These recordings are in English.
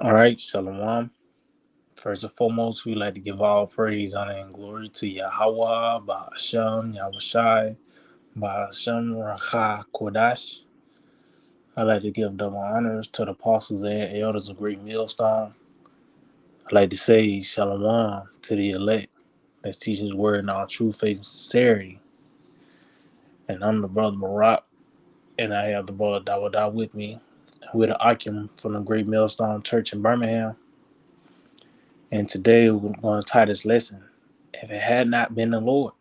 All right, Shalom. First and foremost, we like to give all praise, honor, and glory to Yahawah, bahasham, Yahawashi, bahasham, Rawchaa Qadash. I like to give double honors to the apostles and elders of Great Millstone. I like to say Shalom to the elect that's teaching His word in all true faith and sincerity. And I'm the brother Barak, and I have the brother Dawada with me. We're the Akim from the Great Millstone Church in Birmingham. And today we're going to tie this lesson. If it had not been the Lord,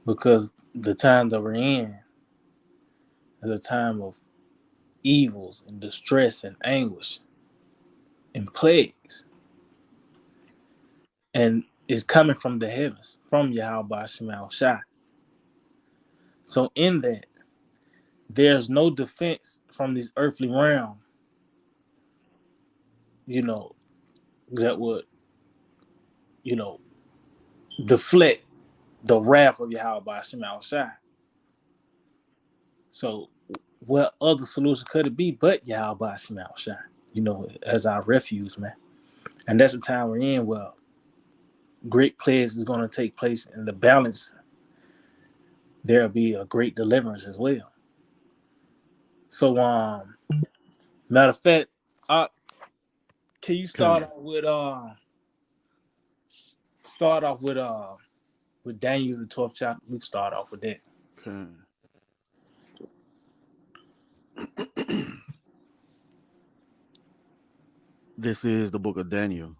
because the time that we're in is a time of evils and distress and anguish and plagues, and it's coming from the heavens, from Yahawashi. So in that, there's no defense from this earthly realm, you know, that would, you know, deflect the wrath of Yahawashi. So what other solution could it be but Yahawashi, as our refuge, man. And that's the time we're in. Well, great plagues is going to take place in the balance. There'll be a great deliverance as well. So, matter of fact, uh, can you Con, start off with Daniel the 12th chapter? We can start off with that. con. This is the book of Daniel,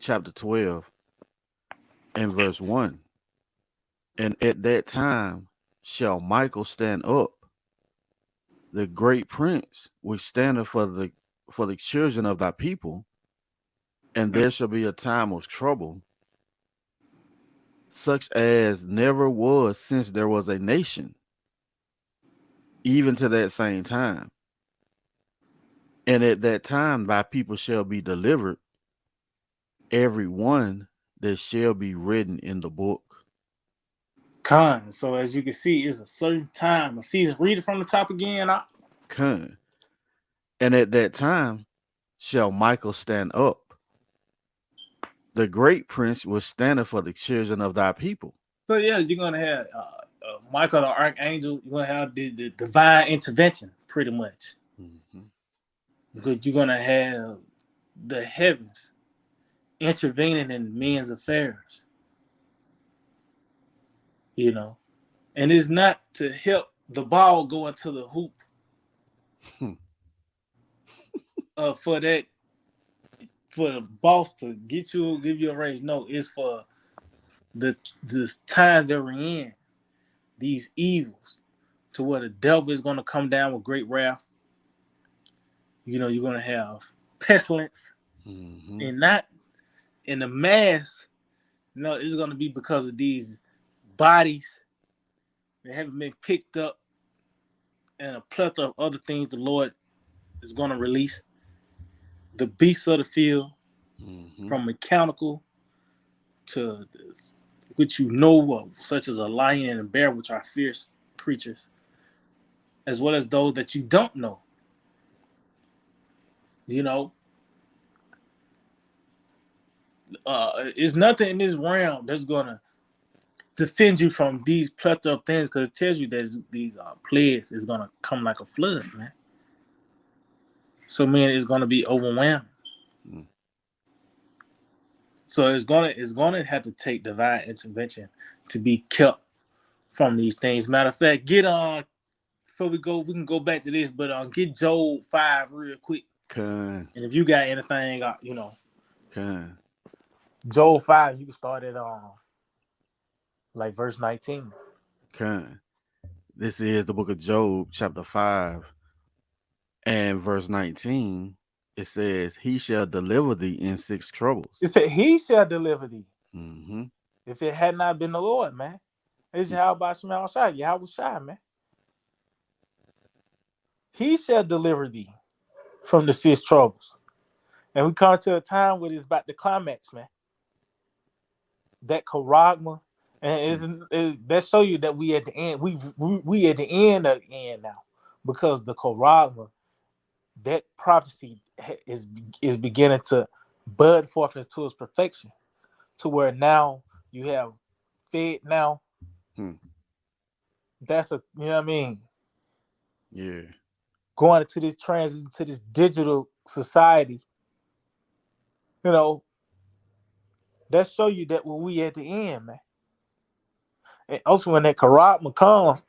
chapter 12, and verse 1. And at that time shall Michael stand up, the great prince, which standeth for the children of thy people, and there shall be a time of trouble, such as never was since there was a nation, even to that same time. And at that time thy people shall be delivered, every one that shall be written in the book. So as you can see, it's a certain time, a season. Read it from the top again. Con. And at that time shall Michael stand up, the great prince was standing for the children of thy people. So yeah, you're gonna have Michael the archangel. You're gonna have the divine intervention, pretty much, Mhm. because you're gonna have the heavens intervening in men's affairs. You know, and it's not to help the ball go into the hoop for that for the boss to give you a raise. No, it's for the time that we're in, these evils, to where the devil is gonna come down with great wrath. You're gonna have pestilence, Mhm. and not in the mass. No, it's gonna be because of these bodies that haven't been picked up, and a plethora of other things the Lord is gonna release. The beasts of the field, Mhm. from mechanical to which you know of, such as a lion and a bear, which are fierce creatures, as well as those that you don't know. You know, it's nothing in this realm that's gonna defend you from these plethora of things, because it tells you that these plagues is gonna come like a flood, man. So man, it's gonna be overwhelming. Mm. So it's gonna have to take divine intervention to be kept from these things. Matter of fact, get on before we go, we can go back to this, but get Job 5 real quick. Con. And if you got anything, Con. Job 5, you can start at like verse 19. Con. This is the book of Job, chapter 5, and verse 19. It says, he shall deliver thee in six troubles. It said, He shall deliver thee. Mhm. If it had not been the Lord, man. It's Yahweh Shai, man. He shall deliver thee from the six troubles. And we come to a time where it's about the climax, man. That charagma. And that show you that we at the end. We at the end of the end now. Because the charagma, that prophecy is beginning to bud forth into its perfection, to where now you have fed now. Hmm. That's a, you know what I mean, Yeah. going into this transition to this digital society. You know, that show you that when we at the end, man. And also when that Karat comes,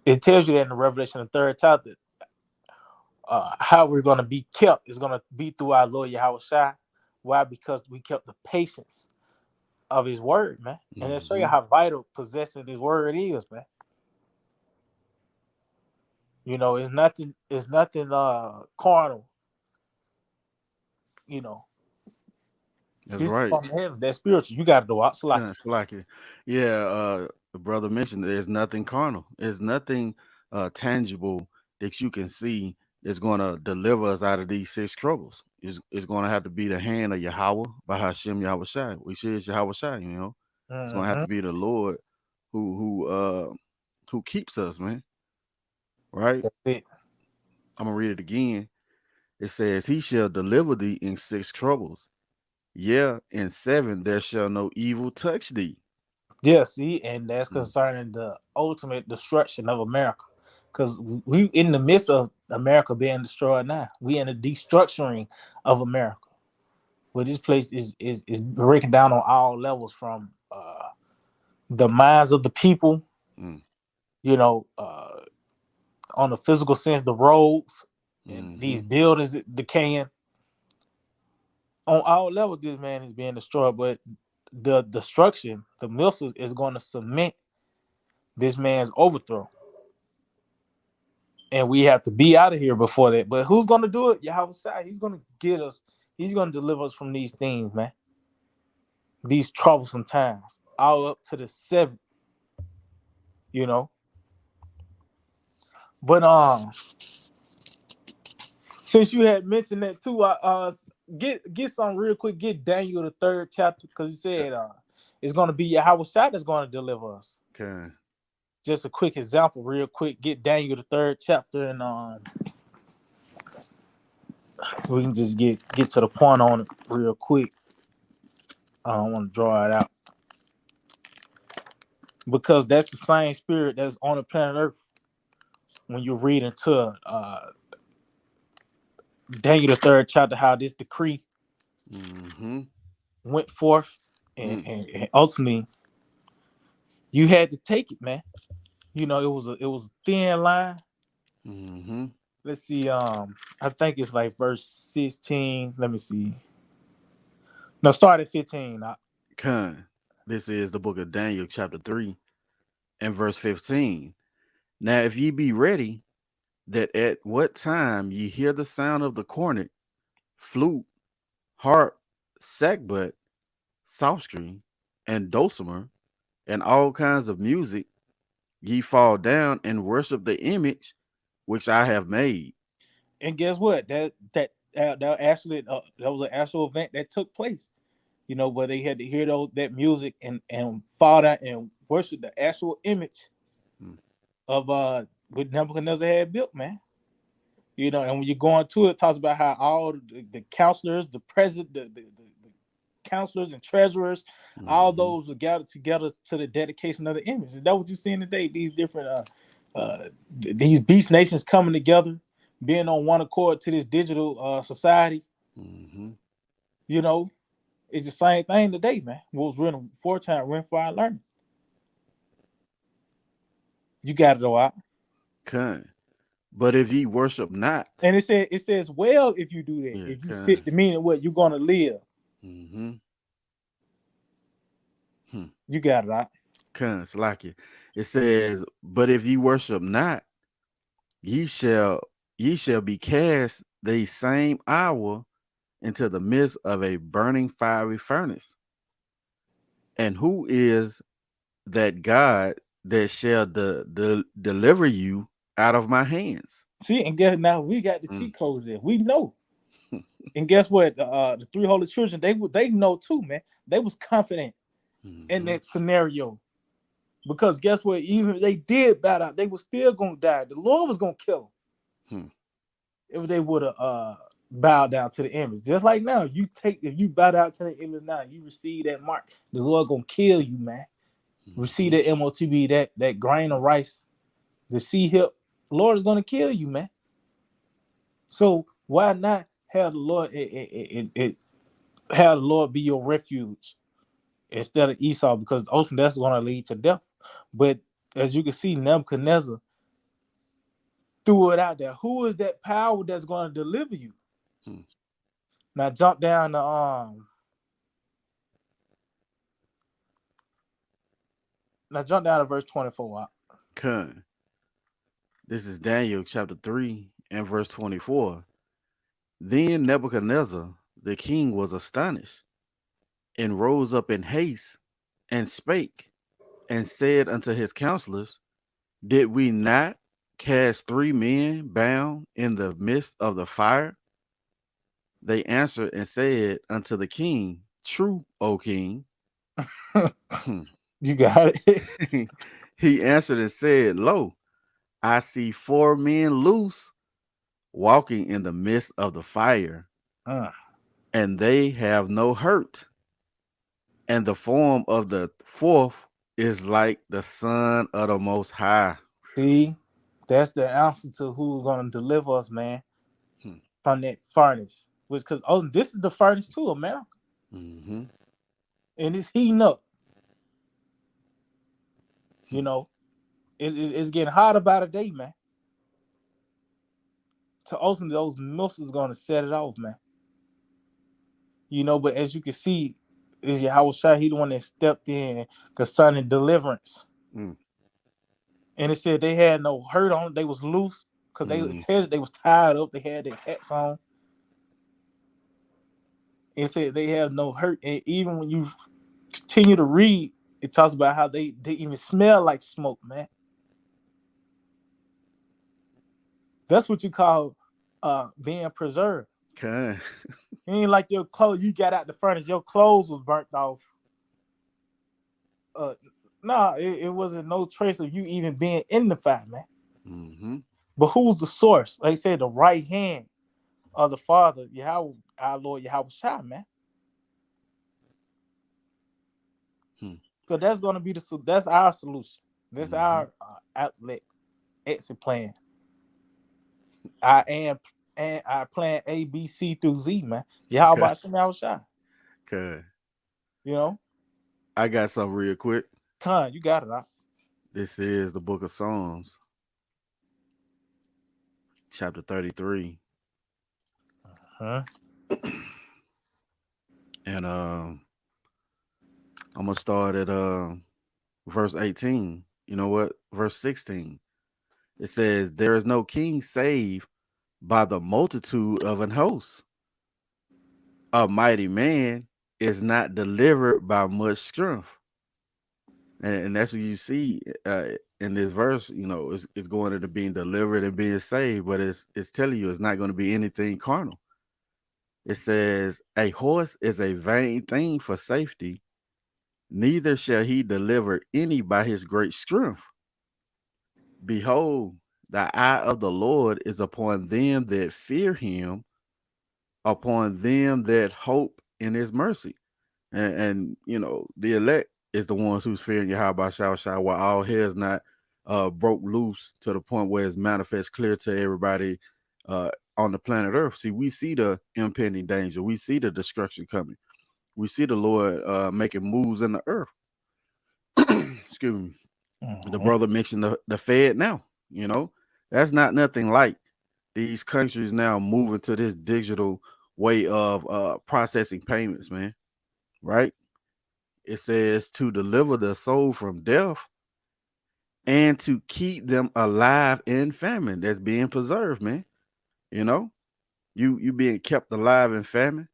it tells you that in the Revelation, the third chapter, how we're going to be kept is going to be through our Lord Yahawashi. Why? Because we kept the patience of His word, man. And it show you Mm-hmm. how vital possessing His word is, man. You know, it's nothing carnal. You know, That's this is right. from heaven. That's spiritual. You got to do it. So like, Kind of like it. Yeah. The brother mentioned there's nothing carnal. There's nothing tangible that you can see that's going to deliver us out of these six troubles. It's going to have to be the hand of Yahawah, bahasham Yahawashi, which is Yahawashi. It's going to have mm-hmm. to be the Lord who keeps us, man. Right. That's it. I'm gonna read it again. It says, "He shall deliver thee in six troubles. Yeah, in seven there shall no evil touch thee." Yeah, see, and that's Mm, concerning the ultimate destruction of America. Because we in the midst of America being destroyed now. We in the destructuring of America. Where this place is breaking down on all levels, from the minds of the people, mm, you know, on the physical sense, the roads and mm-hmm, these buildings decaying. On all levels, this man is being destroyed. But the destruction, the missile is going to cement this man's overthrow. And we have to be out of here before that. But who's going to do it? Yahawashi. He's going to get us. He's going to deliver us from these things, man. These troublesome times, all up to the seventh, you know. But since you had mentioned that too, get some real quick. Get Daniel the third chapter, because he said it's going to be Yahawashi that's going to deliver us. okay, Just a quick example, real quick. Get Daniel the third chapter, and we can just get to the point on it real quick. I don't want to draw it out, because that's the same spirit that's on the planet Earth when you read into Daniel the third chapter, how this decree mm-hmm, went forth, and, mm, and ultimately you had to take it, man. You know, it was a thin line. mm-hmm, Let's see, I think it's like verse 16. Let me see. No, start at 15. Con. This is the book of Daniel, chapter 3, and verse 15. Now, if ye be ready, that at what time ye hear the sound of the cornet, flute, harp, sackbut, psaltery, and dulcimer, and all kinds of music, ye fall down and worship the image which I have made. And guess what? That actually that was an actual event that took place. You know, where they had to hear that music and fall down and worship the actual image Mm, of what Nebuchadnezzar had built, man. You know, and when you go into it, it talks about how all the counselors, the president, the counselors and treasurers, all mhm, those were gathered together to the dedication of the image. And that's what you're seeing today. These different these beast nations coming together, being on one accord to this digital society. mhm. You know, it's the same thing today, man. What was written for time, written for our learning. You got it all out. Con. But if ye worship not, And it says, well, if you do that, yeah, if you con. sit the meaning what you're gonna live, Mm-hmm. Hmm. you got it out. Con, Salakia. It says, but if ye worship not, ye shall ye shall be cast the same hour into the midst of a burning fiery furnace. And who is that God that shall deliver you out of my hands? See, and guess now we got the Mm. cheat code there. We know. And guess what? The three holy children, they know too, man. They was confident in Mm-hmm. that scenario. Because guess what? Even if they did bow out, they was still gonna die. The Lord was gonna kill them. Hmm. if they would have bowed down to the image. Just like now, if you bow down to the image now, you receive that mark. The Lord gonna kill you, man. Receive that MOTB, that grain of rice, the sea hip. The Lord is gonna kill you, man. So why not have the Lord have the Lord be your refuge instead of Esau? Because ultimately that's gonna lead to death. But as you can see, Nebuchadnezzar threw it out there. Who is that power that's gonna deliver you? Now jump down to verse 24. Con. This is Daniel chapter 3 and verse 24. Then Nebuchadnezzar the king was astonished, and rose up in haste, and spake, and said unto his counselors, Did we not cast 3 men bound in the midst of the fire? They answered and said unto the king, True, O king. You got it. He answered and said, Lo, I see 4 men loose, walking in the midst of the fire, and they have no hurt. And the form of the 4th is like the Son of the Most High. See, that's the answer to who's gonna deliver us, man, from that furnace. Which, because this is the furnace to America, and it's heating up. You know, it's getting hotter by the day, man. To ultimately, those missiles gonna set it off, man. You know, but as you can see, is Yahawashi, he the one that stepped in concerning deliverance. And it said they had no hurt on, they was loose because they was tied up, they had their hats on. It said they have no hurt. And even when you continue to read, it talks about how they even smell like smoke, man. That's what you call being preserved. Okay. It ain't like your clothes, you got out the furnace, your clothes was burnt off. It wasn't no trace of you even being in the fire, man. But who's the source? Like I said, the right hand of the Father, Yahawah, our Lord Yahawashi, man. So that's gonna be that's our solution. That's our outlet, exit plan. I plan A, B, C through Z, man. Yahawashi. Okay. You know? I got something real quick. You got it, huh? This is the book of Psalms, chapter 33. And I'm gonna start at verse 18. You know what? Verse 16. It says, There is no king save by the multitude of an host. A mighty man is not delivered by much strength. And that's what you see in this verse. You know, it's going into being delivered and being saved, but it's telling you it's not going to be anything carnal. It says, A horse is a vain thing for safety, neither shall he deliver any by his great strength. Behold, the eye of the Lord is upon them that fear him, upon them that hope in his mercy. And you know, the elect is the ones who's fearing Yahawah, while all hell is not broke loose to the point where it's manifest clear to everybody on the planet Earth. See, we see the impending danger. We see the destruction coming. We see the Lord making moves in the earth. Excuse me. The brother mentioned the Fed now. You know, that's not nothing like these countries now moving to this digital way of processing payments, man. Right? It says to deliver the soul from death and to keep them alive in famine. That's being preserved, man. You know, you being kept alive in famine.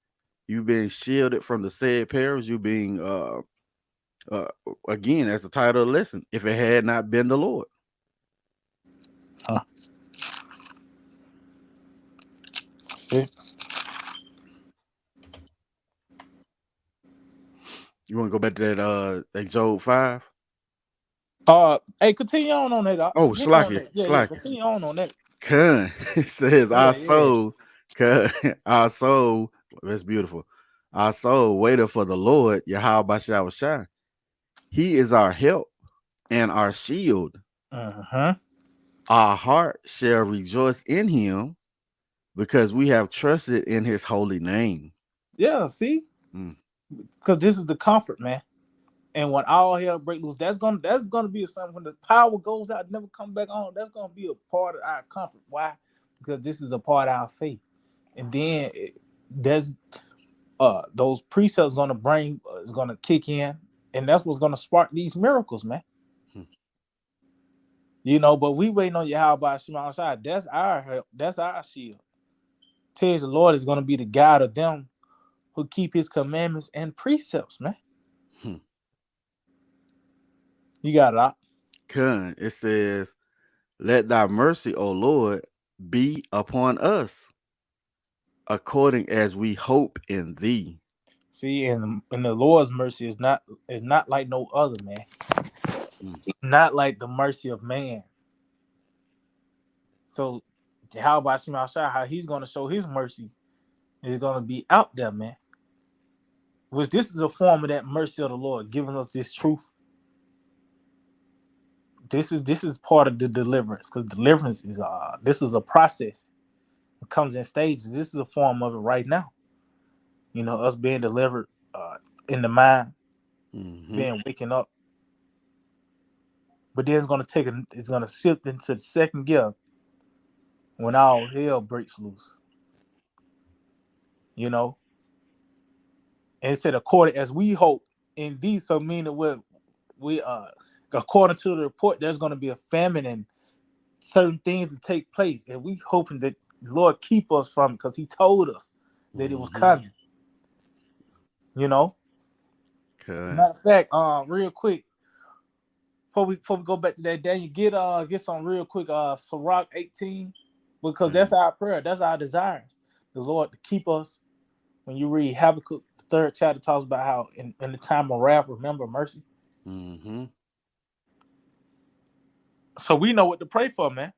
You being shielded from the said perils. You being again, that's the title of the lesson. If it had not been the Lord. See? You want to go back to that Job 5? Hey, continue on that. Oh, Continue on Slacky. that. Yeah, continue on that. It says Yeah, our yeah. soul, our soul, that's beautiful. Our soul waited for the Lord, Yahawashi. He is our help and our shield. Mm-hmm. Our heart shall rejoice in him because we have trusted in his holy name. Yeah, see? Mm, Because this is the comfort, man. And when all hell break loose, that's gonna be a something when the power goes out, never come back on. That's gonna be a part of our comfort. Why? Because this is a part of our faith. And then there's those precepts gonna bring is gonna kick in, and that's what's gonna spark these miracles, man. mm, But we waiting on Yahawah Shema Shai. That's our help. That's our shield. Tells the Lord is gonna be the guide of them who keep His commandments and precepts, man. mm. You got it. It says, let thy mercy, O Lord, be upon us, according as we hope in thee. See, and the Lord's mercy is not like no other, man. Mm, Not like the mercy of man. So how about Shema Shai, how he's gonna show his mercy is gonna be out there, man. Which this is a form of that mercy of the Lord, giving us this truth. This is part of the deliverance, because deliverance is this is a process. It comes in stages. This is a form of it right now. Us being delivered in the mind, mm-hmm. being waking up. But then it's gonna shift into the second gear when all hell breaks loose. You know, and it said according as we hope in thee, so meaning we according to the report, there's gonna be a famine and certain things to take place, and we hoping that the Lord keep us from it because He told us that it was Mm-hmm. coming. You know, Okay. matter of fact, real quick before we go back to that, Daniel, get some real quick, Sirach 18, because that's Okay. our prayer, that's our desires, the Lord to keep us. When you read Habakkuk, the third chapter talks about how in the time of wrath, remember mercy. Mm-hmm. So we know what to pray for, man.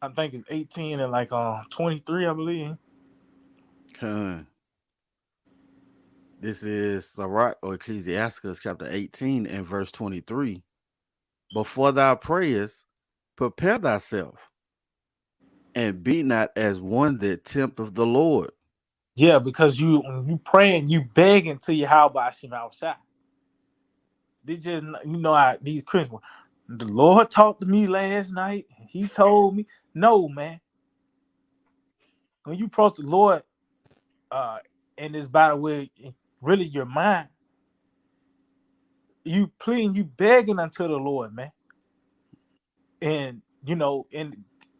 I think it's 18 and like 23, I believe. Okay. This is Sirach or Ecclesiasticus chapter 18 and verse 23. Before thou prayest, prepare thyself, and be not as one that tempteth the Lord. Yeah, because when you praying, you begging to your how by Shema Shai. They just how these Christians. The Lord talked to me last night. He told me, no, man. When you approach the Lord, uh, in this battle where really your mind, you pleading, you begging unto the Lord, man. And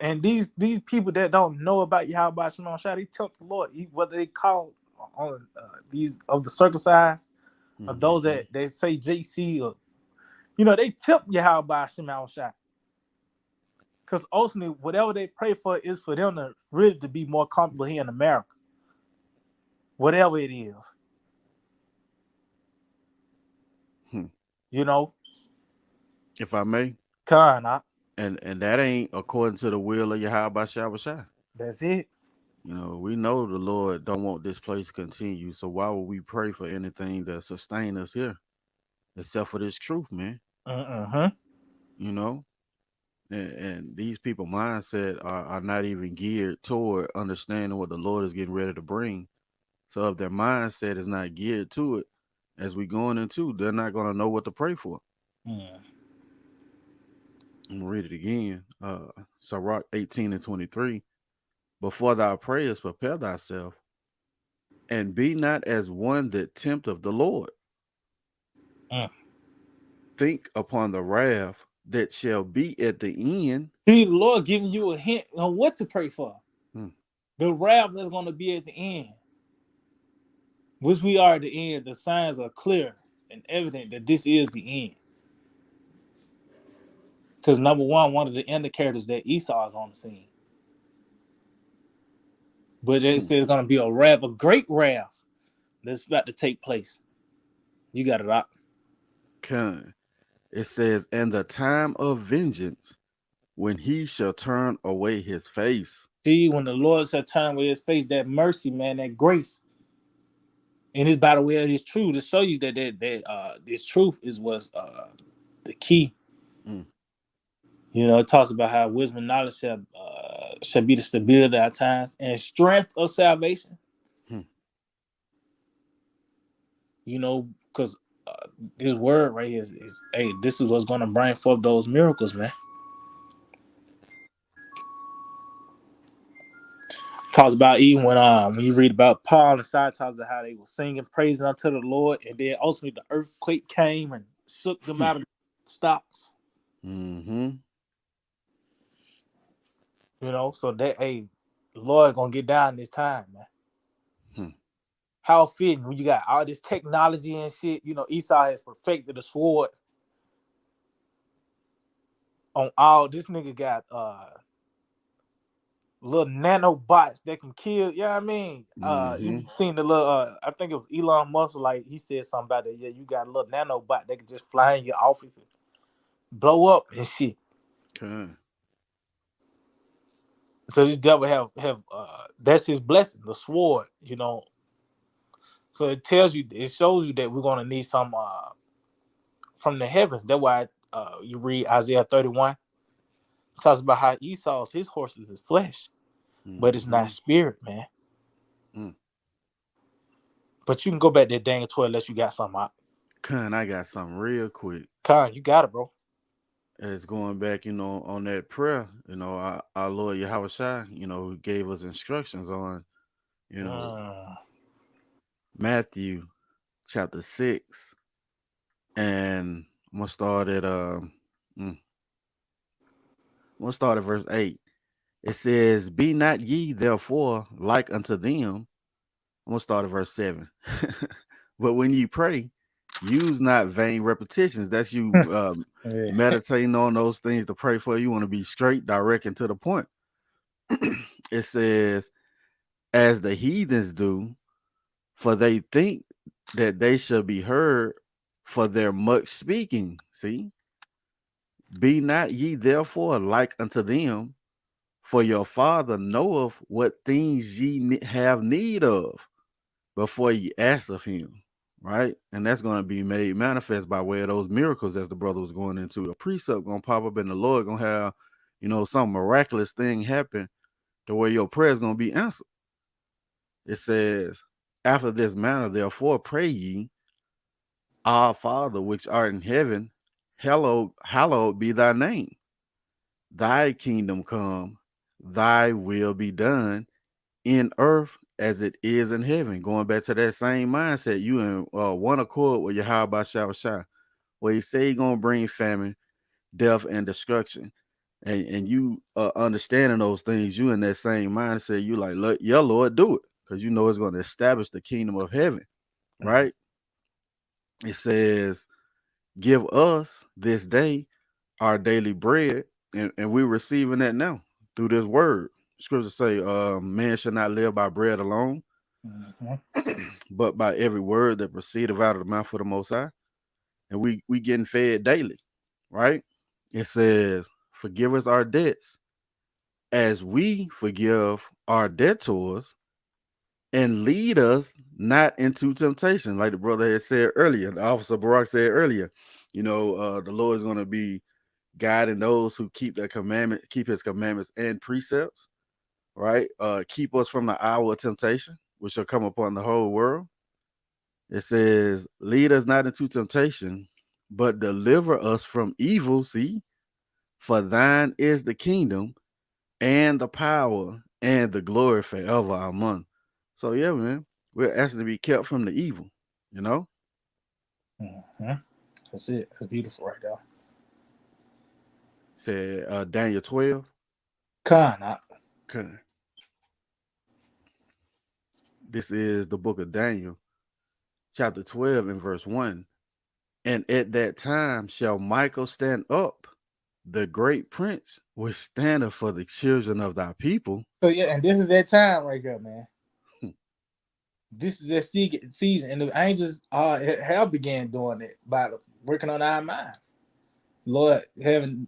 and these people that don't know about Yahweh Shema Shai, they tell the Lord, whether they call on these of the circumcised, or those Mm-hmm. that they say JC, or they tip Yahweh Shema Shai. Because ultimately, whatever they pray for is for them to really to be more comfortable here in America, whatever it is, Hmm. you know. If I may, Con, huh? and that ain't according to the will of Yahweh Shai. That's it. We know the Lord don't want this place to continue. So why would we pray for anything to sustain us here, except for this truth, man? Mm-hmm. You know, and these people mindset are not even geared toward understanding what the Lord is getting ready to bring. So if their mindset is not geared to it, as we going into, they're not going to know what to pray for. Mm. I'm gonna read it again. Sirach 18 and 23. Before thou prayest, prepare thyself, and be not as one that tempteth the Lord. Mm. Think upon the wrath that shall be at the end. See, the Lord giving you a hint on what to pray for. Hmm. The wrath that's going to be at the end, which we are at the end. The signs are clear and evident that this is the end. Because number one of the indicators that Esau is on the scene. But it Hmm. says going to be a wrath, a great wrath that's about to take place. You got it out. Con. It says, "And the time of vengeance, when he shall turn away his face." See, when the Lord shall turn with his face, that mercy, man, that grace, and it's by the way of this truth to show you that this truth is what's the key. Mm, You know, it talks about how wisdom and knowledge shall be the stability at times and strength of salvation. mm, You know, because this word right here is, hey, this is what's going to bring forth those miracles, man. Talks about even when you read about Paul and Silas, talks about how they were singing praises unto the Lord, and then ultimately the earthquake came and shook them mm, out of the stocks. mm-hmm. You know, so that, hey, the Lord gonna get down this time, man. Mm, How fitting when you got all this technology and shit. You know, Esau has perfected the sword on all. This nigga got little nanobots that can kill. Yeah, I mean, mm-hmm. you seen the little? I think it was Elon Musk. Like he said something about it. Yeah, you got a little nanobot that can just fly in your office and blow up and shit. Okay. So this devil have that's his blessing, the sword. You know, so it tells you, it shows you that we're gonna need some from the heavens. That's why you read Isaiah 31. It talks about how Esau's his horses is flesh, but it's Mm-hmm. not spirit, man. Mm. But you can go back to Daniel 12 unless you got something out. Con, I got something real quick. Con, you got it, bro. It's going back, on that prayer, our Lord Yahawashi, who gave us instructions on, you know, Mm. Matthew chapter 6. And I'm gonna start at mm, I'm gonna start at verse 8. It says, "Be not ye therefore like unto them." I'm gonna start at verse 7. "But when ye pray, use not vain repetitions." That's you Yeah. meditating on those things to pray for. You want to be straight, direct, and to the point. It says, "As the heathens do, for they think that they shall be heard for their much speaking." See, "Be not ye therefore like unto them, for your Father knoweth what things ye have need of before ye ask of him." Right? And that's going to be made manifest by way of those miracles, as the brother was going into. A precept going to pop up, and the Lord going to have, some miraculous thing happen to where your prayer is going to be answered. It says, "After this manner, therefore, pray ye, Our Father which art in heaven, hallowed be thy name. Thy kingdom come, thy will be done in earth as it is in heaven." Going back to that same mindset, you in one accord with Yahawah, where he say he gonna bring famine, death, and destruction. And you understanding those things, you in that same mindset, you like, "Look, yeah, Lord, do it," because you know it's going to establish the kingdom of heaven, right? It says, "Give us this day our daily bread," and we're receiving that now through this word. Scripture say, "Man shall not live by bread alone, Mm-hmm. but by every word that proceedeth out of the mouth of the Most High." And we getting fed daily, right? It says, "Forgive us our debts as we forgive our debtors, and lead us not into temptation." Like the brother had said earlier, the officer Barak said earlier, the Lord is going to be guiding those who keep his commandments and precepts, right? Keep us from the hour of temptation, which shall come upon the whole world. It says, "Lead us not into temptation, but deliver us from evil." See, "For thine is the kingdom and the power and the glory forever. Amen." So yeah, man, we're asking to be kept from the evil, you know? Mm-hmm. That's it. That's beautiful right there. Said Daniel 12. Con, Okay. This is the book of Daniel, chapter 12 and verse 1. "And at that time shall Michael stand up, the great prince, which standeth for the children of thy people." so yeah, and this is that time right here, man. This is that season, and the angels have began doing it by working on our minds. Lord having,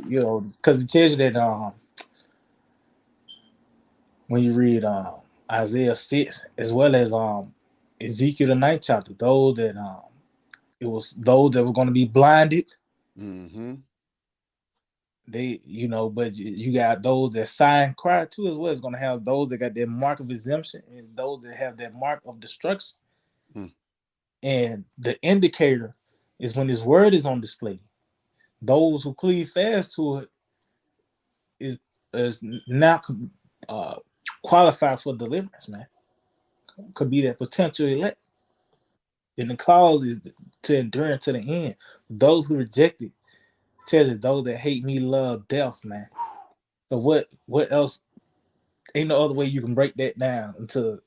because it tells you that when you read Isaiah 6 as well as Ezekiel the ninth chapter, those that it was those that were going to be blinded. Mm-hmm. They, but you got those that sign cry too as well. It's going to have those that got that mark of exemption and those that have that mark of destruction. Mm. And the indicator is when his word is on display. Those who cleave fast to it is now uh, qualified for deliverance, man. Could be that potential elect. And the clause is to endure unto the end. Those who reject it tells you those that hate me love death, man. So what else? Ain't no other way you can break that down until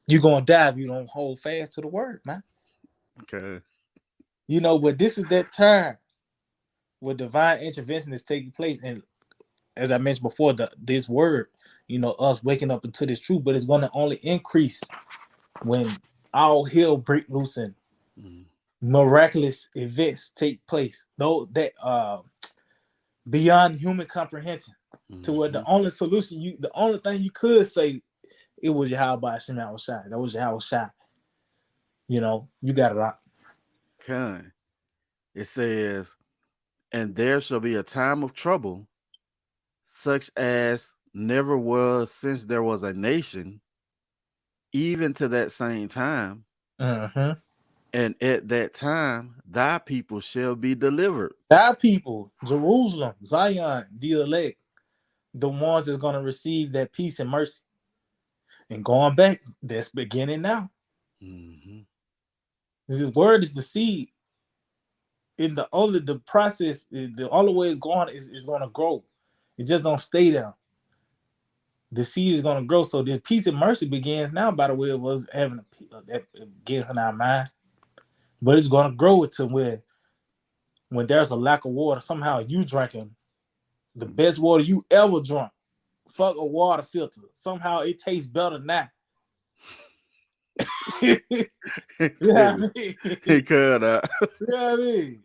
you're gonna die if you don't hold fast to the word, man. Okay. But this is that time where divine intervention is taking place. And as I mentioned before, this word, us waking up into this truth, but it's gonna only increase when all hell break loose and Mm. miraculous events take place. Though that beyond human comprehension. To where Mm-hmm. the only solution the only thing you could say, it was Yahawashi. That was Yahawashi. You got it out. Okay. It says, and there shall be a time of trouble, such as never was since there was a nation, even to that same time. Mm-hmm. And at that time, thy people shall be delivered. That people, Jerusalem, Zion, the elect, the ones that are going to receive that peace and mercy. And going back, that's beginning now. Mm-hmm. The word is the seed. In the process, the only way it's going is going to grow. It just don't stay there. The seed is going to grow. So the peace and mercy begins now by the way of us having that begins in our mind. But it's going to grow to where when there's a lack of water, somehow you drinking the best water you ever drunk. Fuck a water filter. Somehow it tastes better now. You know what I He mean? cut out. You know what I mean?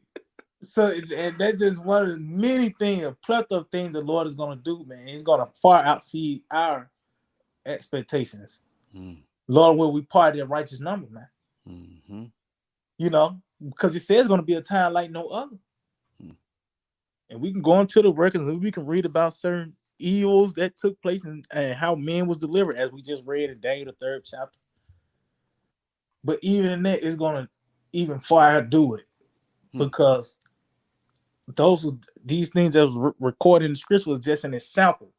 So, and that's just one of the many things, a plethora of things the Lord is going to do, man. He's going to far exceed our expectations. Mm. Lord, will we part that righteous number, man? Mm-hmm. Because it says it's going to be a time like no other. Mm. And we can go into the records and we can read about certain evils that took place and how men was delivered, as we just read in Daniel, the third chapter. But even in that, it's going to even far do it Mm. because these things that was recorded in the scripture was just an example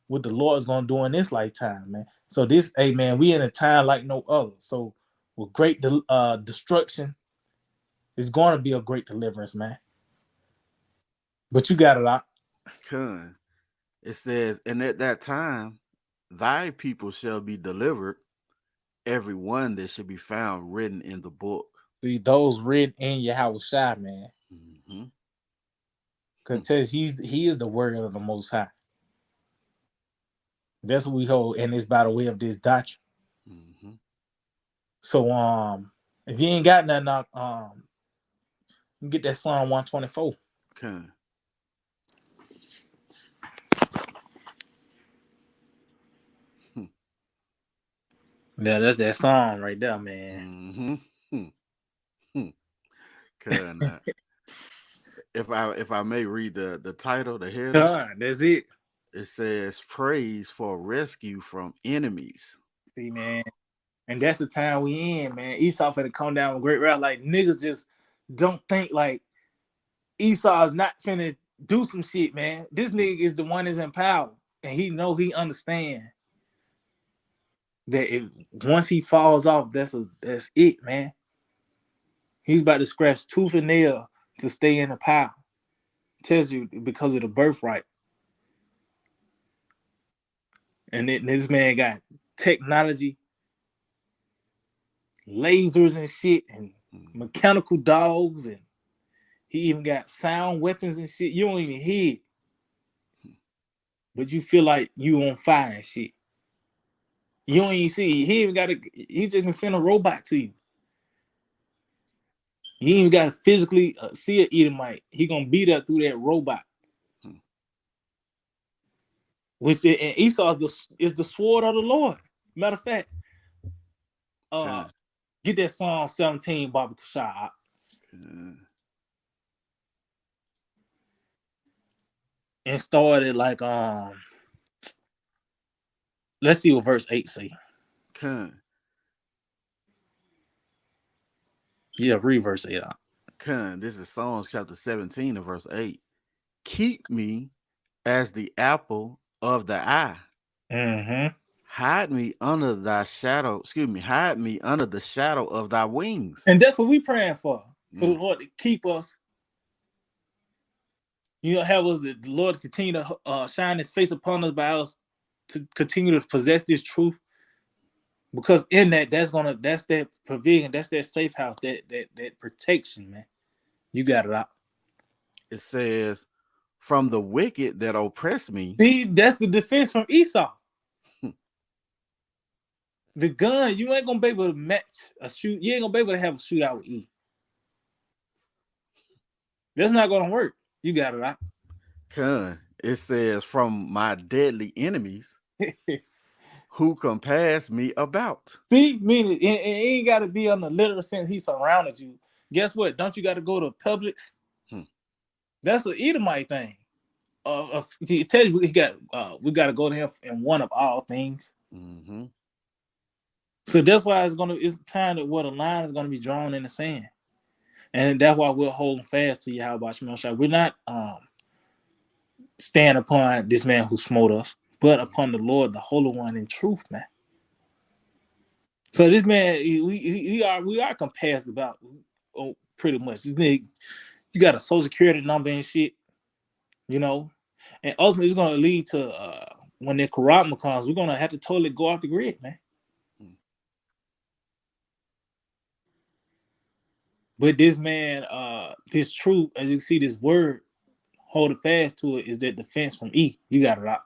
what the Lord is going to do in this lifetime, man. So this, hey, man, we in a time like no other. So with great destruction, it's going to be a great deliverance, man. But you got it out. Con. It says, and at that time, thy people shall be delivered, every one that should be found written in the book. See those written in Yahawashi, man. Mm-hmm. Because he is the word of the Most High. That's what we hold, and it's by the way of this doctrine. Mm-hmm. So if you ain't got nothing, you get that Psalm 124. Con. Yeah, that's that song right there, man. Mm-hmm. Con. If I may read the title, the header, That's it. it says praise for rescue from enemies. See, man. And that's the time we in, man. Esau finna come down with great wrath. Like niggas just don't think like Esau's not finna do some shit, man. This nigga is the one that's in power. And he understand that once he falls off, that's it, man. He's about to scratch tooth and nail to stay in the power. Tells you because of the birthright. And then this man got technology, lasers and shit, and Mm-hmm. mechanical dogs, and he even got sound weapons and shit. You don't even hear it, but you feel like you on fire and shit. You don't even see. He even got he just can send a robot to you. You ain't even got to physically see an Edomite. He gonna be there through that robot. Which and Esau is the sword of the Lord. Matter of fact, get that Psalm 17, Baba Kashah. And started like let's see what verse 8 say. Yeah, read verse 8 out. This is Psalms chapter 17 and verse 8. Keep me as the apple of the eye. Mm-hmm. Hide me under thy shadow. Excuse me. Hide me under the shadow of thy wings. And that's what we praying for the Lord to keep us. You know, have us the Lord continue to shine His face upon us by us to continue to possess this truth. Because in that's that provision, that's that safe house, that protection, man. You got it out. It says, from the wicked that oppress me. See, that's the defense from Esau. The gun, you ain't gonna be able to match a shoot. You ain't gonna be able to have a shootout with E. That's not gonna work. You got it out. It says, from my deadly enemies who compass me about. See, meaning it ain't got to be on the literal sense he surrounded you. Guess what? Don't you got to go to Publix? That's an Edomite thing. He tells you we got to go to him in one of all things. Mm-hmm. So that's why it's time that where the line is gonna be drawn in the sand, and that's why we're holding fast to Yahawah. We're not stand upon this man who smote us, but upon the Lord, the Holy One in truth, man. So this man, we are compassed about pretty much. This nigga, you got a social security number and shit, you know, and ultimately it's gonna lead to when the corruption comes, we're gonna have to totally go off the grid, man. But this man, this truth, as you see, this word, hold it fast to it, is that defense from E. You got it out.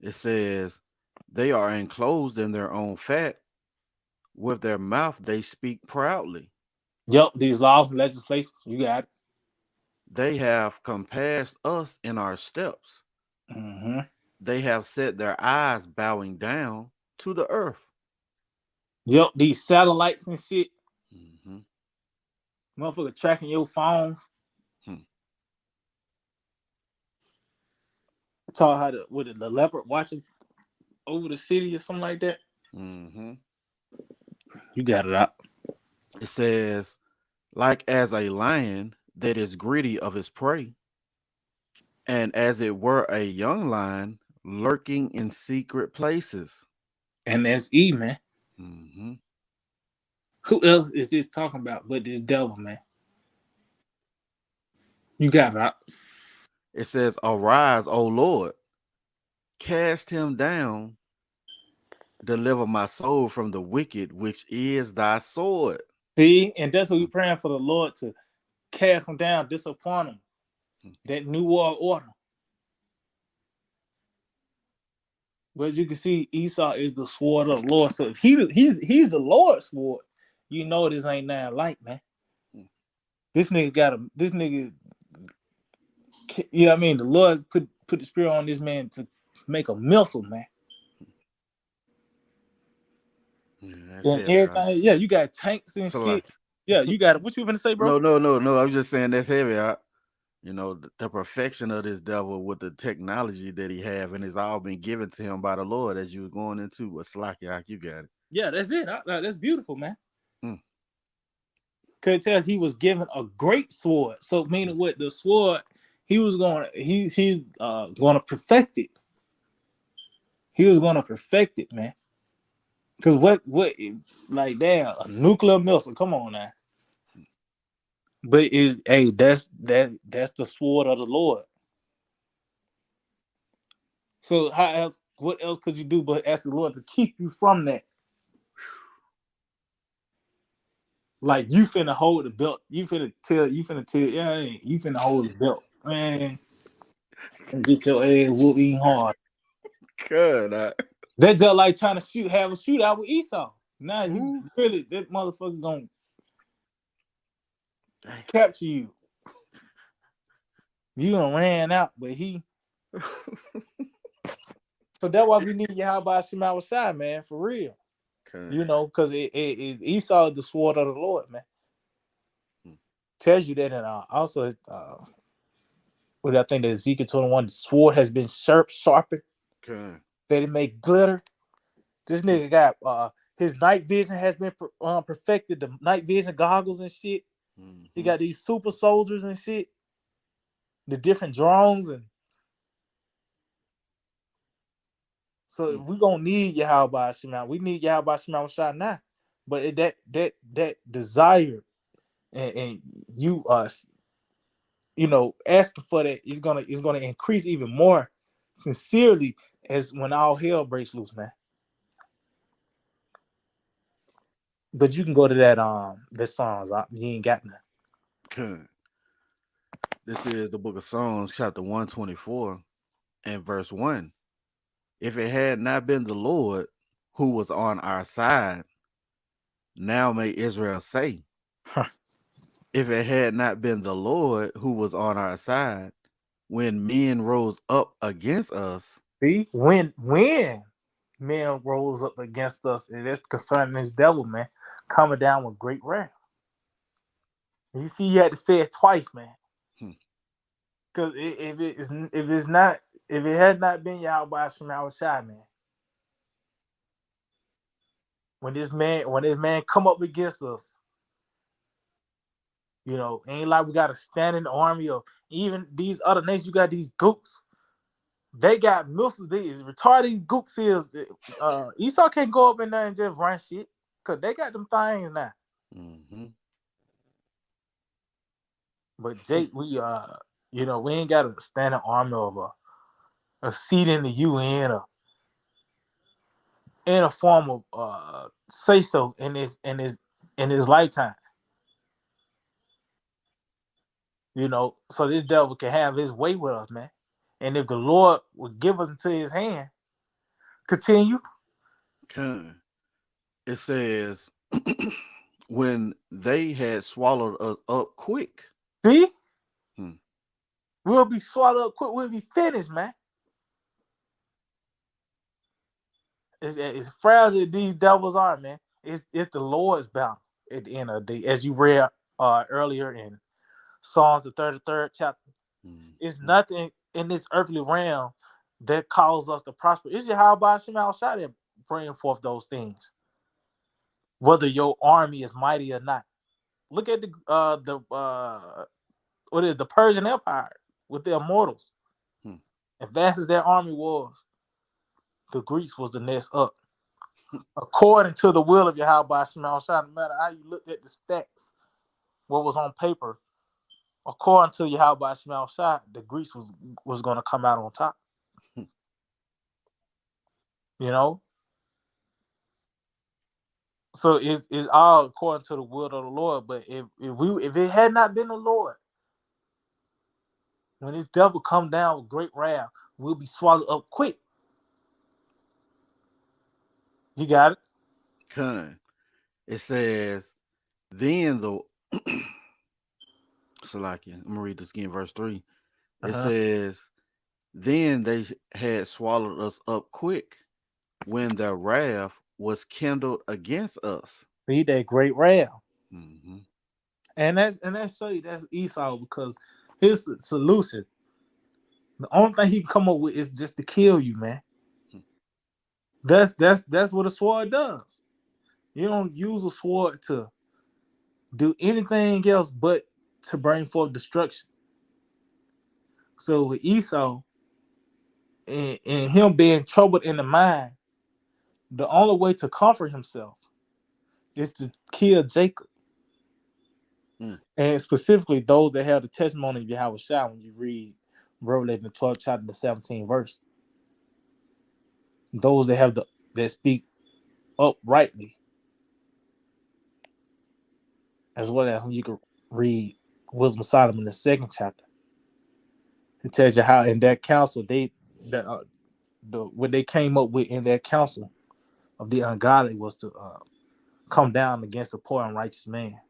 It says, they are enclosed in their own fat. With their mouth, they speak proudly. Yep, these laws and legislations, you got it. They have compassed us in our steps. Mm-hmm. They have set their eyes bowing down to the earth. Yep, these satellites and shit. Mm-hmm. Motherfucker tracking your phones. Taught how to with the leopard watching over the city or something like that. Mm-hmm. You got it out. It says, like as a lion that is greedy of his prey, and as it were a young lion lurking in secret places. And that's E, man. Mm-hmm. Who else is this talking about but this devil, man? You got it out. It says, arise, O Lord, cast him down, deliver my soul from the wicked, which is thy sword. See, and that's what we're praying for the Lord to cast him down, disappoint him. That new world order. But as you can see, Esau is the sword of the Lord. So if he's the Lord's sword, you know this ain't nothing like, man. This nigga you know what I mean? The Lord put the spirit on this man to make a missile, man. Yeah, and everything. Yeah, you got tanks and shit. Yeah, you got it. What you gonna say, bro? No. I'm just saying that's heavy. You know, the perfection of this devil with the technology that he have, and it's all been given to him by the Lord as you were going into a slacky. You got it. Yeah, that's it. That's beautiful, man. Could tell he was given a great sword. So meaning what the sword, he's gonna perfect it. He was gonna perfect it, man. Cause what like damn, a nuclear missile. Come on now. But that's the sword of the Lord. So what else could you do but ask the Lord to keep you from that? Like you finna hold the belt. You finna tell, you finna hold the belt. Man. And get your ass whooping hard. Good. That's just like trying to have a shootout with Esau. Now you really, that motherfucker gonna Dang. capture you. You done ran out, but he. So that's why we need Yahawah Shema Shai, man, for real. Okay. You know, because Esau is the sword of the Lord, man. Hmm. Tells you that, and also, what I think that Ezekiel 21, the sword has been sharpened, Okay. that it may glitter. This Hmm. nigga got his night vision has been perfected, the night vision goggles and shit. He Mm-hmm. got these super soldiers and shit, the different drones, and so Hmm. we gonna need Yahawah Shema. We need Yahawah Shema Shai now. But that desire and you asking for that is gonna increase even more sincerely as when all hell breaks loose, man. But you can go to that songs. You ain't got none. Okay. This is the book of Psalms, chapter 124 and verse 1. If it had not been the Lord who was on our side, now may Israel say, if it had not been the Lord who was on our side, when men rose up against us. See, when men rose up against us, and that's concerning this devil, man, coming down with great wrath. You see, you had to say it twice, man. Hmm. Because if it had not been Yahweh Shema Shai, man, when this man come up against us, ain't like we got a standing army of even these other nations. You got these gooks. They got missiles. These retarded gooks is Esau can't go up in there and just run shit because they got them things now. Mm-hmm. But Jake, we ain't got a standing army of a seat in the UN or in a form of say so in his lifetime. So this devil can have his way with us, man. And if the Lord would give us into his hand, continue. Okay. It says, when they had swallowed us up quick. See, Hmm. we'll be swallowed up quick. We'll be finished, man. As fragile as these devils are, man, it's the Lord's battle at the end of the day. As you read earlier in Psalms, the 33rd chapter, it's Mm-hmm. nothing in this earthly realm that calls us to prosper. It's Yahawah Shema Shai that bring forth those things, whether your army is mighty or not. Look at the what is the Persian Empire with their immortals. Hmm. As vast as their army was, the Greeks was the next up. According to the will of Yahawah Shema Shai, no matter how you looked at the stats, what was on paper, according to Yahawah Shema Shai, the Greeks was going to come out on top. You know, so it's all according to the will of the Lord. But if it had not been the Lord, when this devil come down with great wrath, we'll be swallowed up quick. You got it. Okay. It says, then the Salakia, I'm gonna read this again, verse 3. It Uh-huh. says, then they had swallowed us up quick when their wrath was kindled against us. See that great wrath, Mm-hmm. and that's show you that's Esau because his solution, the only thing he can come up with is just to kill you, man. That's what a sword does. You don't use a sword to do anything else but to bring forth destruction. So with Esau and him being troubled in the mind, the only way to comfort himself is to kill Jacob. Mm. And specifically those that have the testimony of Yahawashi when you read Revelation the 12th chapter, the 17th verse. Those that speak uprightly, as well as you can read Wisdom of Solomon, the second chapter. It tells you how in that council what they came up with in that council of the ungodly was to come down against the poor and righteous man.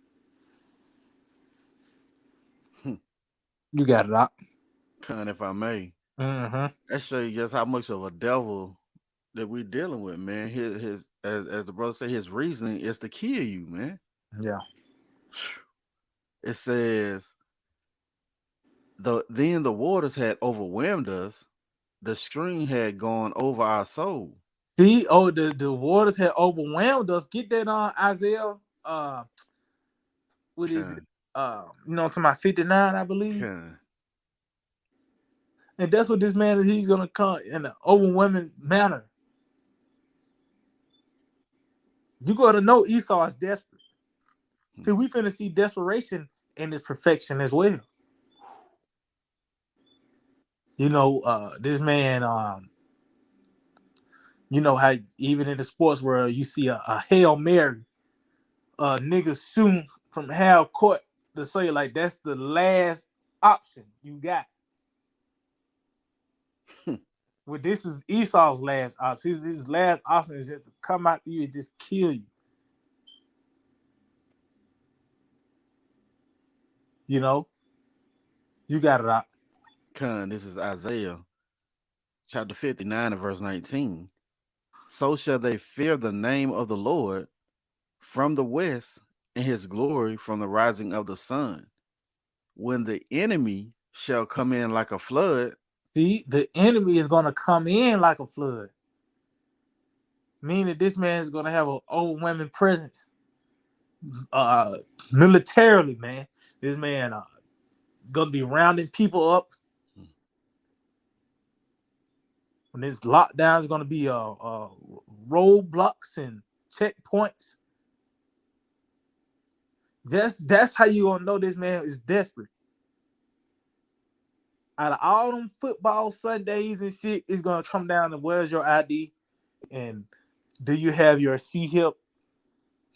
You got it out. Con, if I may, Mm-hmm. that show you just how much of a devil that we're dealing with, man. His as the brother said, his reasoning is to kill you, man. Yeah. It says then the waters had overwhelmed us, the stream had gone over our soul. See, the waters had overwhelmed us. Get that on Isaiah. What is it? Con, To my 59, I believe. con, And that's what this man is. He's gonna come in an overwhelming manner. You gotta know Esau is desperate. See, we finna see desperation in its perfection as well. This man, how even in the sports world you see a Hail Mary, niggas shooting from half court to say like that's the last option you got. Well, this is Esau's last option. His last option is just to come out to you and just kill you. You know, you got it out. con. This is Isaiah chapter 59 and verse 19. So shall they fear the name of the Lord from the west, and his glory from the rising of the sun. When the enemy shall come in like a flood. See, the enemy is gonna come in like a flood, meaning this man is gonna have an overwhelming presence, militarily, man. This man gonna be rounding people up. When this lockdown is gonna be roadblocks and checkpoints. That's how you gonna know this man is desperate. Out of all them football Sundays and shit, it's gonna come down to where's your ID and do you have your C hip?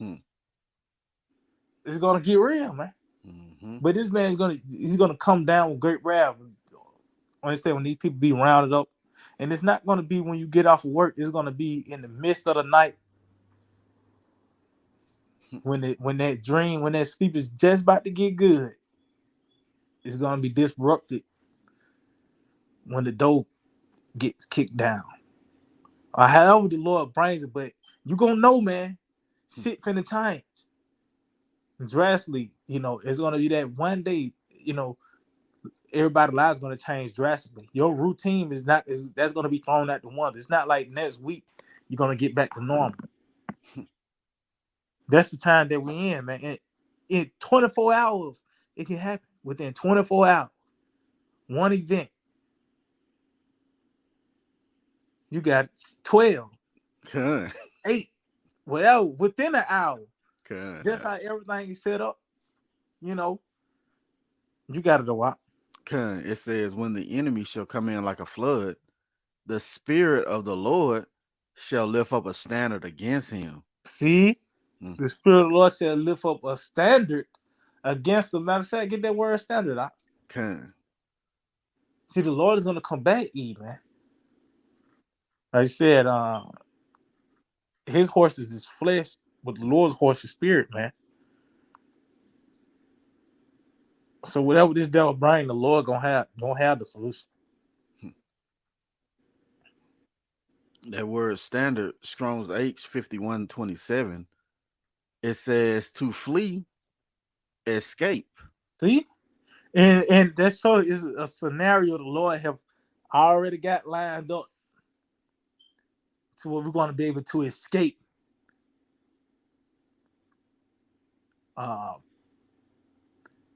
It's gonna get real, man. Mm-hmm. But this man he's gonna come down with great wrath. When I say when these people be rounded up, and it's not gonna be when you get off of work. It's gonna be in the midst of the night when that sleep is just about to get good. It's gonna be disrupted when the door gets kicked down, or however the Lord brings it. But you gonna know, man, shit finna change drastically. It's gonna be that one day. Everybody's lives gonna change drastically. Your routine that's gonna be thrown out the window. It's not like next week you're gonna get back to normal. That's the time that we in, man. And in 24 hours, it can happen. Within 24 hours, one event. You got 12, Con. 8, well, within an hour. Con. Just how everything is set up, you got it a lot. Con. It says, when the enemy shall come in like a flood, the spirit of the Lord shall lift up a standard against him. See, the Spirit of the Lord shall lift up a standard against them. Matter of fact, get that word standard out. Con. See, the Lord is going to combat Eve, man. Like I said, his horses is flesh, but the Lord's horse is spirit, man. So whatever this devil bring, the Lord gonna have the solution. That word standard, Strong's H 5127, it says to flee, escape. See, and that show is a scenario the Lord have already got lined up to where we're going to be able to escape.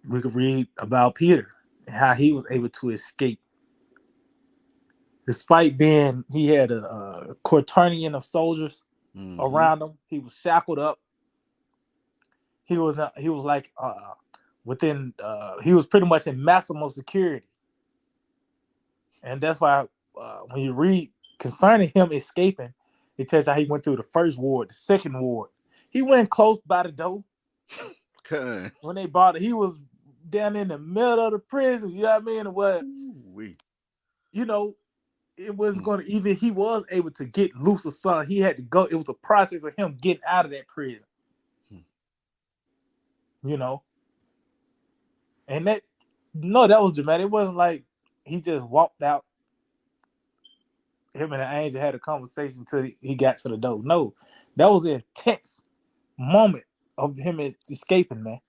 We could read about Peter and how he was able to escape, despite he had a quaternion of soldiers around him. He was shackled up. He was like within. He was pretty much in maximum security, and that's why when you read concerning him escaping, it tells you how he went through the first ward, the second ward. He went close by the door. God. When they brought it, he was down in the middle of the prison. You know what I mean? What? It was going to, even he was able to get loose or something. He had to go. It was a process of him getting out of that prison. And No, that was dramatic. It wasn't like he just walked out. Him and the angel had a conversation till he got to the door. No, that was an intense moment of him escaping, man.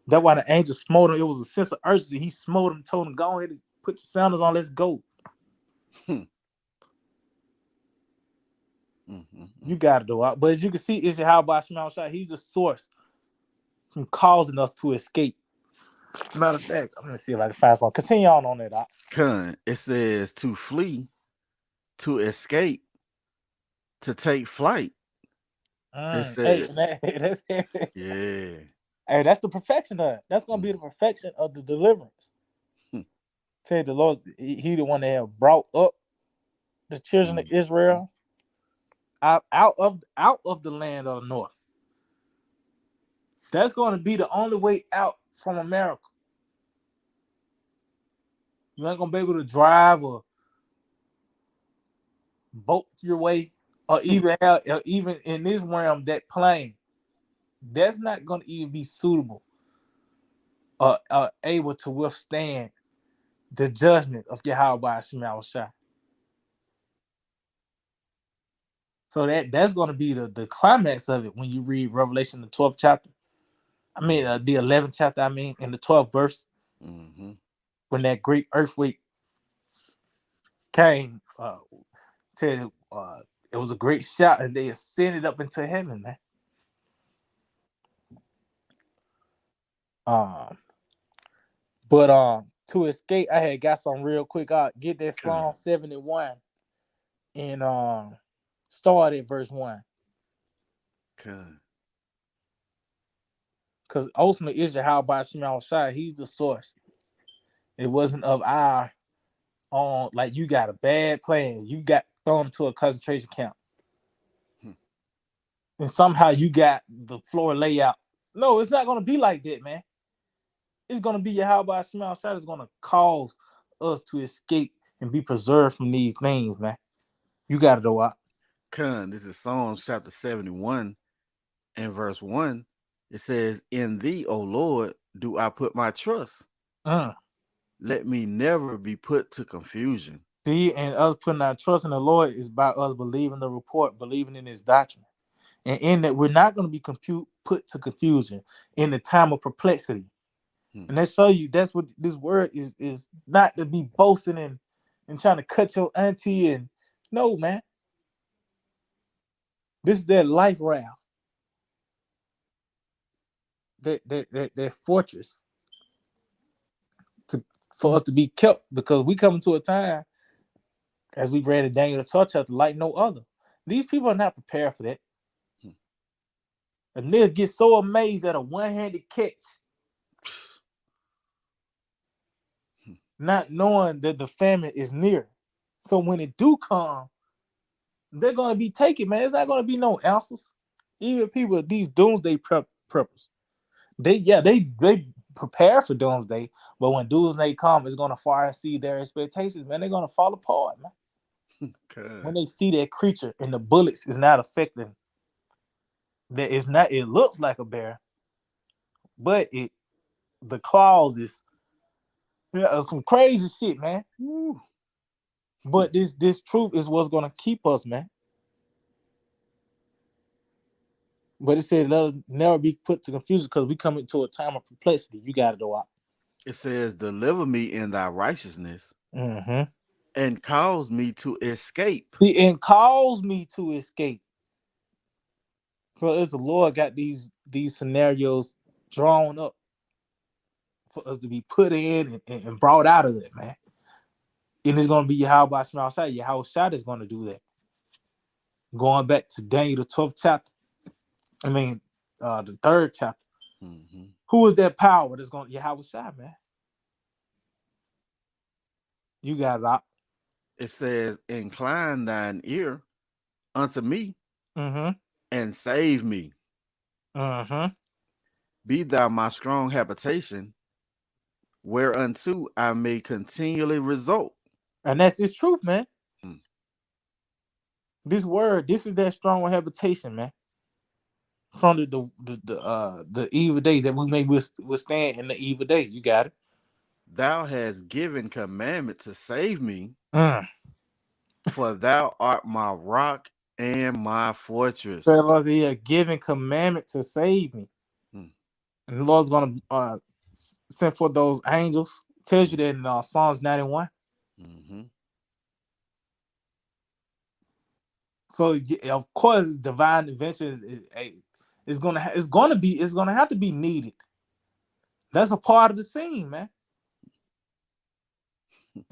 That's why the angel smote him. It was a sense of urgency. He smote him, told him, "Go ahead and put your sandals on. Let's go." Hmm. Mm-hmm. You got to do it. But as you can see, it's Yahawah Shema Shai. He's the source from causing us to escape. Matter of fact, I'm gonna see if I can find something. Continue on that. It says to flee, to escape, to take flight. It Hey, said, man, yeah. hey, that's the perfection of it. That's gonna be the perfection of the deliverance. Hmm. Tell you the Lord, He the one that have brought up the children of Israel out of the land of the north. That's going to be the only way out from America. You ain't gonna be able to drive or boat your way, or even have, or even in this realm, that plane. That's not gonna even be suitable or able to withstand the judgment of Yahawah Shema Shai. So that's going to be the climax of it when you read Revelation, the 12th chapter. I mean, the 11th chapter. I mean, in the 12th verse, when that great earthquake came, tell you, it was a great shout, and they ascended up into heaven, man. Um, but to escape, I had got some real quick. Get that Psalm 71 and start at verse 1. Because ultimately, Israel by Shema Shai, he's the source. It wasn't of our own. Like, you got a bad plan, you got thrown into a concentration camp, and somehow you got the floor layout. No, it's not going to be like that, man. It's going to be Yahawah Shema Shai is going to cause us to escape and be preserved from these things, man. You got to do what? This is Psalms chapter 71 and verse 1. It says, in thee, O Lord, do I put my trust. Let me never be put to confusion. See, and us putting our trust in the Lord is by us believing the report, believing in his doctrine. And in that, we're not going to be put to confusion in the time of perplexity. And that show you that's what this word is not to be boasting and trying to cut your auntie. And no, man. This is their life raft. That fortress for us to be kept, because we come into a time, as we read in Daniel the 12th chapter, like no other. These people are not prepared for that. And they'll get so amazed at a one-handed catch, not knowing that the famine is near. So when it do come, they're gonna be taken, man. It's not gonna be no answers. Even people, these doomsday preppers, they prepare for doomsday, but when doomsday come, it's gonna far exceed their expectations, man. They're gonna fall apart, man. When they see that creature and the bullets is not affecting, that it's not. It looks like a bear, but the claws is some crazy shit, man. But this truth is what's gonna keep us, man. But it said let us never be put to confusion, because we come into a time of perplexity. You got to do it. It says, deliver me in thy righteousness and cause me to escape. See, and cause me to escape. So as the Lord got these scenarios drawn up for us to be put in and brought out of it, man. And it's going to be Yahawah Shema Shai. Yahawashi is going to do that. Going back to Daniel the 12th chapter. I mean, the 3rd chapter. Who is that power that's going to Yahawashi, man? You got it out. It says, incline thine ear unto me and save me. Be thou my strong habitation, whereunto I may continually resort. And that's this truth, man. This word, this is that strong habitation, man. from the evil day, that we may withstand in the evil day. You got it. Thou hast given commandment to save me, Mm. for thou art my rock and my So fortress. Lord, he a given commandment to save me, Hmm, and the Lord's gonna send for those angels. Tells you hmm, that in Psalms 91. hmm. So of course, divine intervention is gonna have to be needed. That's a part of the scene, man.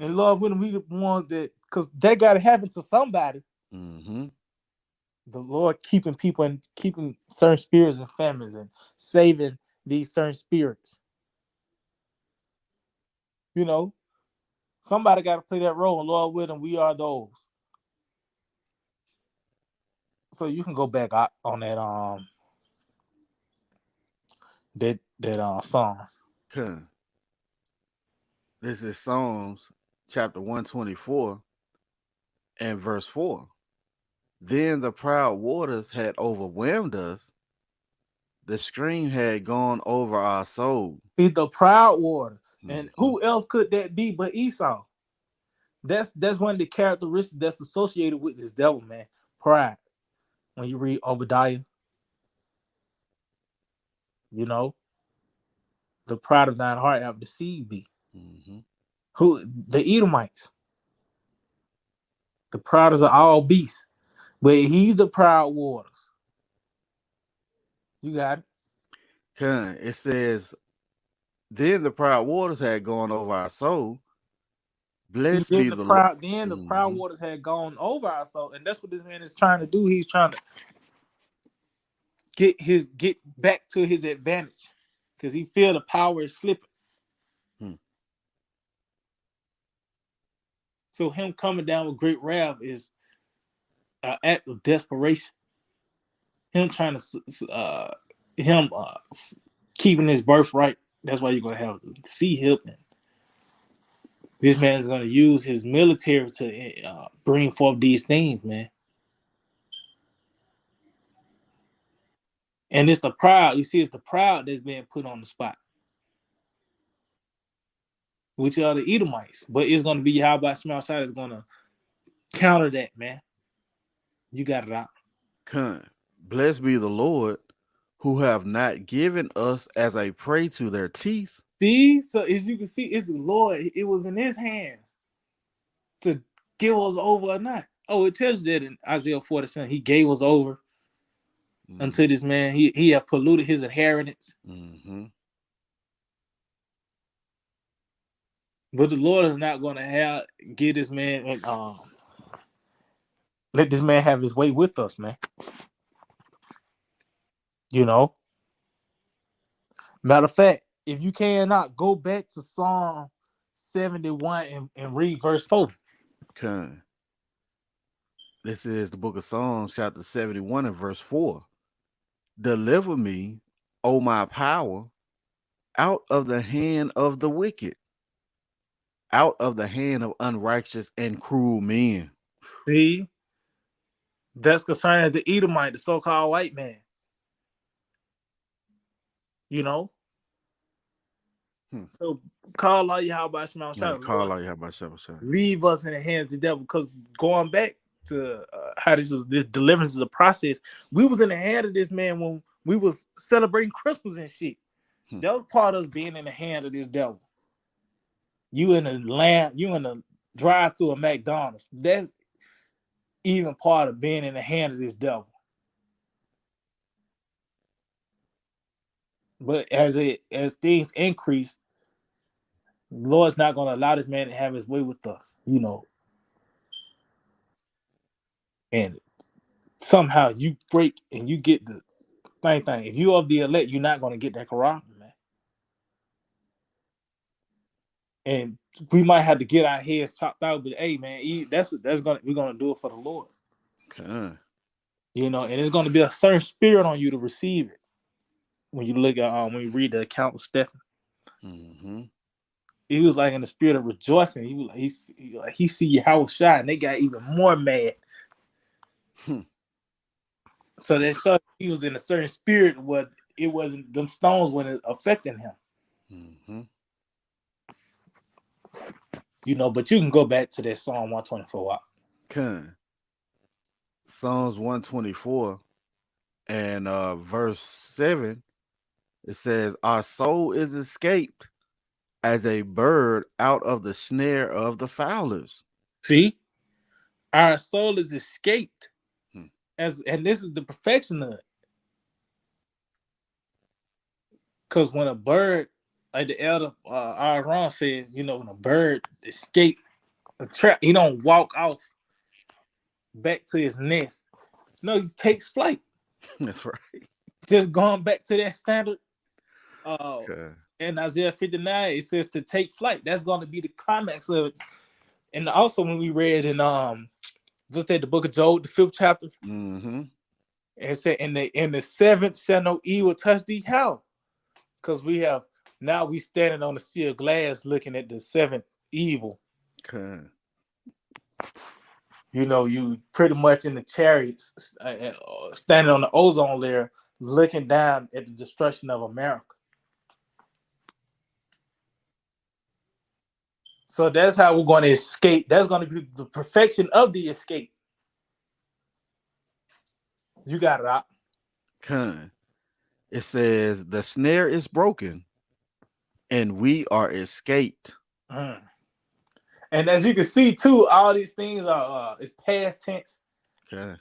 And Lord, when we the ones that, because that got to happen to somebody. Mm-hmm. The Lord keeping people and keeping certain spirits and families and saving these certain spirits. You know, somebody got to play that role. And Lord willing, we are those. So you can go back on that song. Come. This is Psalms chapter 124 and verse 4. Then the proud waters had overwhelmed us. The stream had gone over our soul. See the proud waters, and Mm-hmm. who else could that be but Esau? That's one of the characteristics that's associated with this devil, man. Pride. When you read Obadiah, you know, the pride of thine heart have deceived thee. Mm-hmm. Who the Edomites, the proudest of all beasts, but he's the proud waters. You got it. Come. It says, then the proud waters had gone over our soul. See, Blessed be the Lord. then the proud Mm-hmm. waters had gone over our soul, and that's what this man is trying to do. He's trying to get back to his advantage because he feel the power is slipping. Hmm. So him coming down with great wrath is an act of desperation. Him trying to him keeping his birthright. That's why you're gonna have to see him. And this man is gonna use his military to bring forth these things, man. And it's the proud. You see, it's the proud that's being put on the spot, which are the Edomites. But it's gonna be Yahawah Shemel that's gonna counter that, man. You got it out. Come. Blessed be the Lord, who have not given us as a prey to their teeth. See, so as you can see, it's the Lord. It was in His hands to give us over or not. Oh, it tells you that in Isaiah 47, He gave us over unto this man. He had polluted His inheritance. Mm-hmm. But the Lord is not going to get this man and let this man have his way with us, man. You know. Matter of fact, if you cannot go back to Psalm 71 and read verse 4. Come. This is the book of Psalms, chapter 71 and verse 4. Deliver me, O my power, out of the hand of the wicked, out of the hand of unrighteous and cruel men. See, that's concerning the Edomite, the so-called white man. You know, Hmm. so call out Yahawah Shema Yeah, Shah, call Lord, out Yahawashi. leave us in the hands of the devil. Because going back to how this deliverance is a process, we was in the hand of this man when we was celebrating Christmas and shit. Hmm. That was part of us being in the hand of this devil. You in the drive through a McDonald's. That's even part of being in the hand of this devil. But as things increase, the Lord's not going to allow this man to have his way with us, you know. And somehow you break and you get the same thing. If you are the elect, you're not going to get that Quran, man. And we might have to get our heads chopped out, but hey, man, we're gonna do it for the Lord, Okay. you know. And it's going to be a certain spirit on you to receive it. When you look at when you read the account with Stephen, Mm-hmm. he was like in the spirit of rejoicing. He was like he see Yahawashi, and they got even more mad. Hmm. So that shows he was in a certain spirit where it wasn't them stones wasn't affecting him. Mm-hmm. But you can go back to that Psalm 124. Con. Psalms 124 and verse 7, it says, "Our soul is escaped as a bird out of the snare of the fowlers." See, our soul is escaped Hmm. and this is the perfection of it. Because when a bird, like the elder Aaron says, when a bird escape a trap, he don't walk off back to his nest. No, he takes flight. That's right. Just going back to that standard. Uh, Okay. in Isaiah 59, it says to take flight. That's going to be the climax of it. And also when we read in what's that, the book of Job, the 5th chapter, Mm-hmm. it said, in the 7th shall no evil touch thee. How? Because we standing on the sea of glass looking at the 7th evil. Okay. You pretty much in the chariots, standing on the ozone layer, looking down at the destruction of America. So that's how we're going to escape. That's going to be the perfection of the escape. You got it out. Con. It says, "The snare is broken and we are escaped." Mm. And as you can see too, all these things are it's past tense. Okay.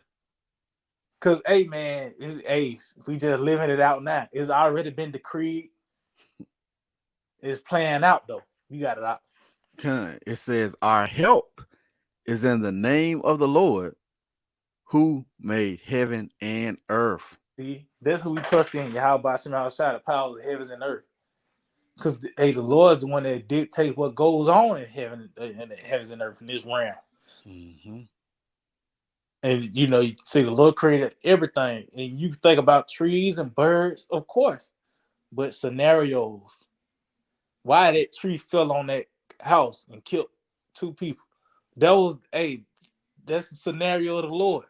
Cause hey man, we just living it out now. It's already been decreed. It's playing out though. You got it out. Con. It says, "Our help is in the name of the Lord who made heaven and earth." See, that's who we trust in. Yahawah outside the power of the heavens and earth. Because the Lord is the one that dictates what goes on in heaven, in the heavens and earth in this realm. Mm-hmm. And you see the Lord created everything. And you think about trees and birds, of course, but scenarios. Why that tree fell on that house and killed 2 people? That's the scenario of the Lord.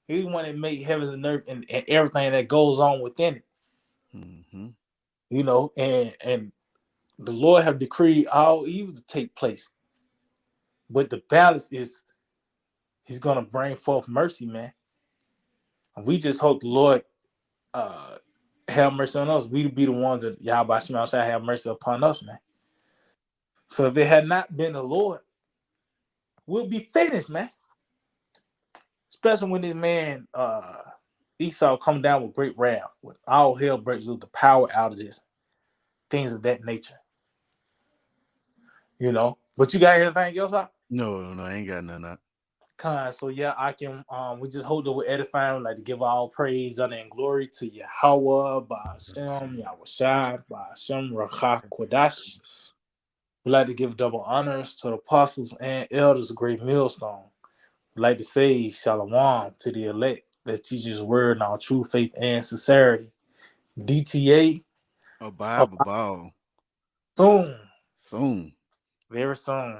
He's the one that made heavens and earth and everything that goes on within it. Mm-hmm. And the Lord have decreed all evil to take place. But the balance is He's gonna bring forth mercy, man. And we just hope the Lord uh have mercy on us. We be the ones that Yahawashi shall have mercy upon us, man. So if it had not been the Lord, we'll be finished, man. Especially when this man Esau come down with great wrath, when all hell breaks loose, the power outages, things of that nature. But you got anything else out? No, I ain't got none of So yeah, I can. We just hope that we're edifying, like to give all praise, honor, and glory to Yahawah, bahasham, Yahawashi, bahasham, Rawchaa Qadash. We like to give double honors to the apostles and elders of Great Millstone. We like to say shalom to the elect that teaches word in all true faith and sincerity. DTA, a Bible ball soon, soon. very soon.